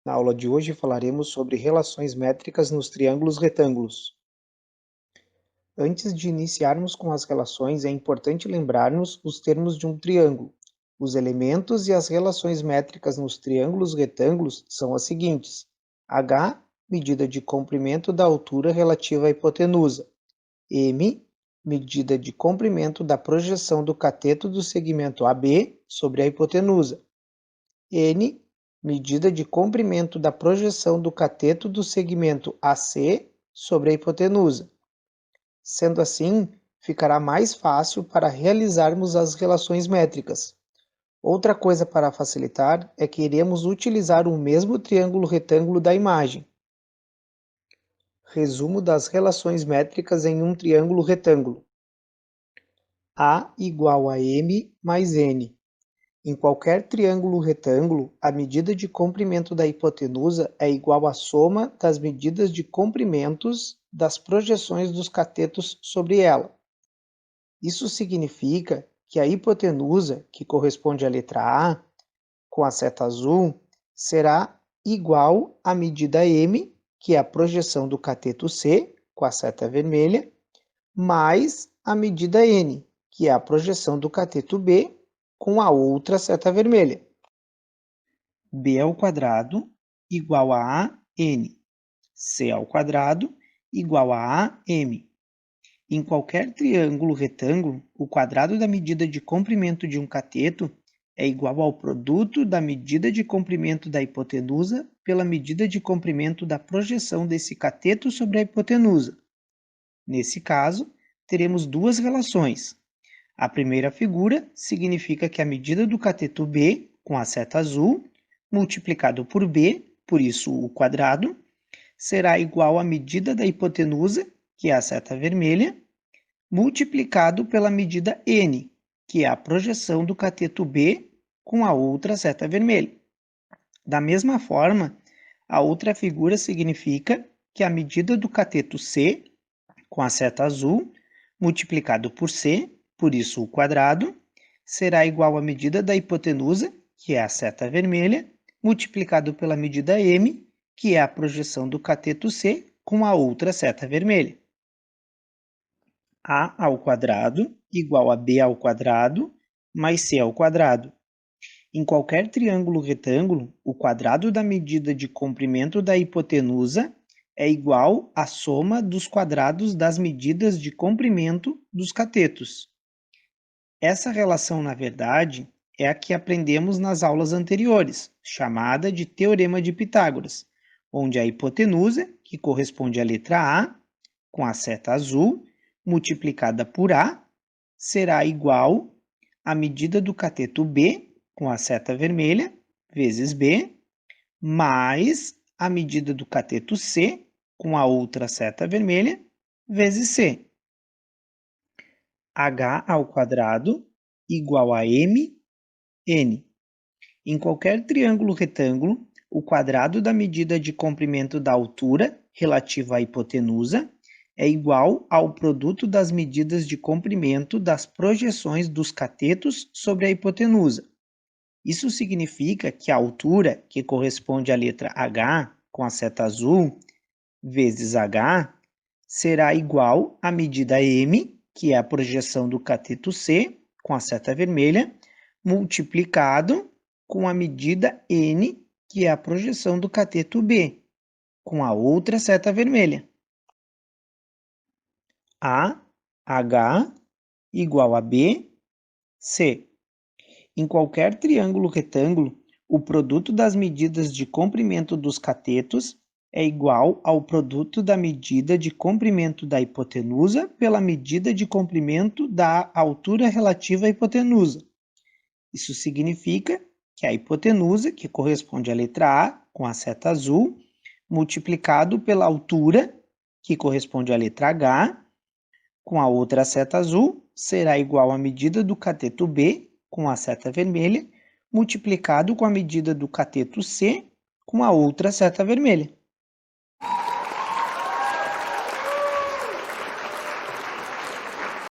Na aula de hoje falaremos sobre relações métricas nos triângulos retângulos. Antes de iniciarmos com as relações, é importante lembrarmos os termos de um triângulo. Os elementos e as relações métricas nos triângulos retângulos são as seguintes: h, medida de comprimento da altura relativa à hipotenusa; m, medida de comprimento da projeção do cateto do segmento AB sobre a hipotenusa; n, medida de comprimento da projeção do cateto do segmento AC sobre a hipotenusa. Sendo assim, ficará mais fácil para realizarmos as relações métricas. Outra coisa para facilitar é que iremos utilizar o mesmo triângulo retângulo da imagem. Resumo das relações métricas em um triângulo retângulo. A igual a M mais N. Em qualquer triângulo retângulo, a medida de comprimento da hipotenusa é igual à soma das medidas de comprimentos das projeções dos catetos sobre ela. Isso significa que a hipotenusa, que corresponde à letra A, com a seta azul, será igual à medida M, que é a projeção do cateto C, com a seta vermelha, mais a medida N, que é a projeção do cateto B, com a outra seta vermelha. B ao quadrado igual a AN. C ao quadrado igual a AM. Em qualquer triângulo retângulo, o quadrado da medida de comprimento de um cateto é igual ao produto da medida de comprimento da hipotenusa pela medida de comprimento da projeção desse cateto sobre a hipotenusa. Nesse caso, teremos duas relações. A primeira figura significa que a medida do cateto B, com a seta azul, multiplicado por B, por isso o quadrado, será igual à medida da hipotenusa, que é a seta vermelha, multiplicado pela medida N, que é a projeção do cateto B com a outra seta vermelha. Da mesma forma, a outra figura significa que a medida do cateto C, com a seta azul, multiplicado por C, por isso o quadrado, será igual à medida da hipotenusa, que é a seta vermelha, multiplicado pela medida M, que é a projeção do cateto C com a outra seta vermelha. A ao quadrado igual a B ao quadrado mais C ao quadrado. Em qualquer triângulo retângulo, o quadrado da medida de comprimento da hipotenusa é igual à soma dos quadrados das medidas de comprimento dos catetos. Essa relação, na verdade, é a que aprendemos nas aulas anteriores, chamada de Teorema de Pitágoras, onde a hipotenusa, que corresponde à letra A, com a seta azul, multiplicada por A, será igual à medida do cateto B, com a seta vermelha, vezes B, mais a medida do cateto C, com a outra seta vermelha, vezes C. H ao quadrado igual a M, N. Em qualquer triângulo retângulo, o quadrado da medida de comprimento da altura relativa à hipotenusa é igual ao produto das medidas de comprimento das projeções dos catetos sobre a hipotenusa. Isso significa que a altura, que corresponde à letra H, com a seta azul, vezes H, será igual à medida M, que é a projeção do cateto C, com a seta vermelha, multiplicado com a medida N, que é a projeção do cateto B, com a outra seta vermelha. A, H, igual a B, C. Em qualquer triângulo retângulo, o produto das medidas de comprimento dos catetos é igual ao produto da medida de comprimento da hipotenusa pela medida de comprimento da altura relativa à hipotenusa. Isso significa que a hipotenusa, que corresponde à letra A, com a seta azul, multiplicado pela altura, que corresponde à letra H, com a outra seta azul, será igual à medida do cateto B, com a seta vermelha, multiplicado com a medida do cateto C, com a outra seta vermelha.